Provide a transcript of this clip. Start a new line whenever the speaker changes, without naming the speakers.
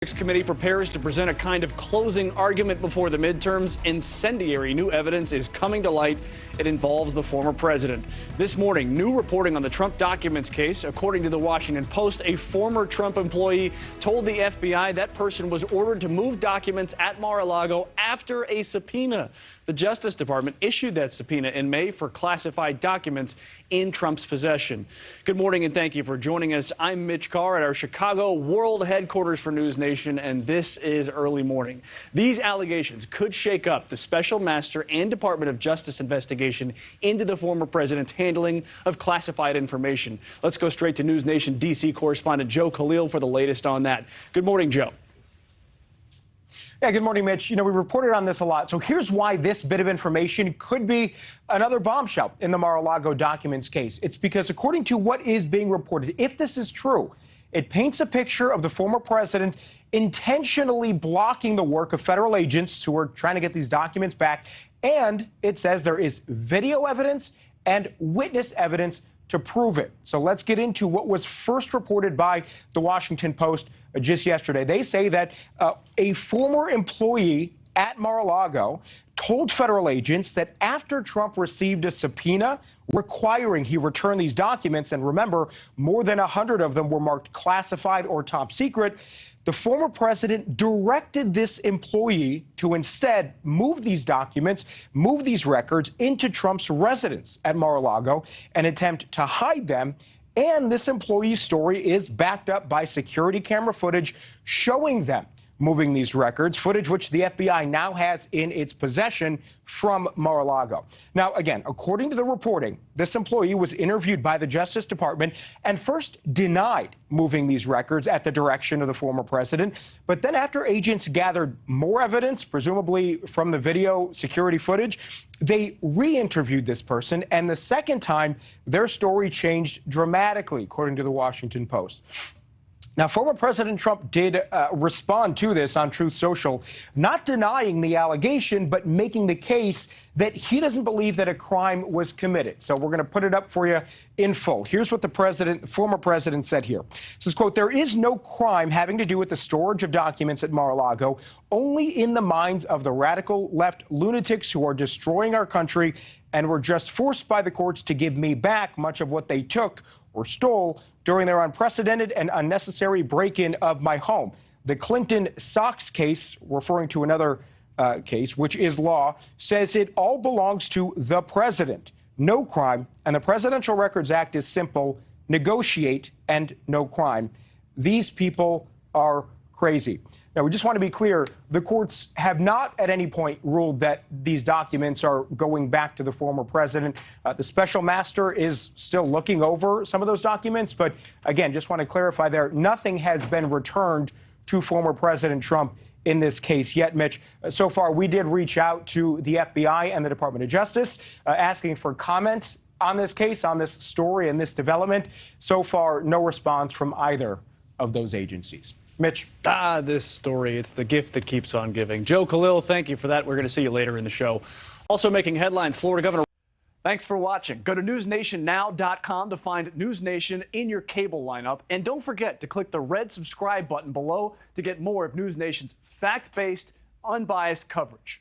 Committee prepares to present a kind of closing argument before the midterms. Incendiary new evidence is coming to light. It involves the former president. This morning, new reporting on the Trump documents case. According to the Washington Post, a former Trump employee told the FBI that person was ordered to move documents at Mar-a-Lago after a subpoena. The Justice Department issued that subpoena in May for classified documents in Trump's possession. Good morning and thank you for joining us. I'm Mitch Carr at our Chicago world headquarters for NewsNation, and this is Early Morning. These allegations could shake up the Special Master and Department of Justice investigation into the former president's handling of classified information. Let's go straight to NewsNation D.C. correspondent Joe Khalil for the latest on that. Good morning, Joe.
Yeah, good morning, Mitch. You know, we reported on this a lot. So here's why this bit of information could be another bombshell in the Mar-a-Lago documents case. It's because according to what is being reported, if this is true, it paints a picture of the former president intentionally blocking the work of federal agents who are trying to get these documents back. And it says there is video evidence and witness evidence to prove it. So let's get into what was first reported by the Washington Post just yesterday. They say that a former employee at Mar-a-Lago told federal agents that after Trump received a subpoena requiring he return these documents, and remember, more than 100 of them were marked classified or top secret, the former president directed this employee to instead move these documents, move these records into Trump's residence at Mar-a-Lago, and attempt to hide them. And this employee's story is backed up by security camera footage showing them moving these records, footage which the FBI now has in its possession from Mar-a-Lago. Now, again, according to the reporting, this employee was interviewed by the Justice Department and first denied moving these records at the direction of the former president. But then after agents gathered more evidence, presumably from the video security footage, they re-interviewed this person. And the second time, their story changed dramatically, according to the Washington Post. Now, former President Trump did respond to this on Truth Social, not denying the allegation, but making the case that he doesn't believe that a crime was committed. So we're going to put it up for you in full. Here's what the former president said here. It says, quote, "There is no crime having to do with the storage of documents at Mar-a-Lago, only in the minds of the radical left lunatics who are destroying our country and were just forced by the courts to give me back much of what they took or stole during their unprecedented and unnecessary break-in of my home. The Clinton Socks case," referring to another case, which is law, says it all belongs to the president. No crime. And the Presidential Records Act is simple: negotiate and no crime. These people are crazy. Now, we just want to be clear, the courts have not at any point ruled that these documents are going back to the former president. The special master is still looking over some of those documents. But again, just want to clarify there, nothing has been returned to former President Trump in this case yet, Mitch. So far, we did reach out to the FBI and the Department of Justice asking for comment on this case, on this story and this development. So far, no response from either of those agencies. Mitch.
This story, it's the gift that keeps on giving. Joe Khalil, thank you for that. We're going to see you later in the show. Also making headlines, Florida Governor. Thanks for watching. Go to newsnationnow.com to find NewsNation in your cable lineup. And don't forget to click the red subscribe button below to get more of NewsNation's fact-based, unbiased coverage.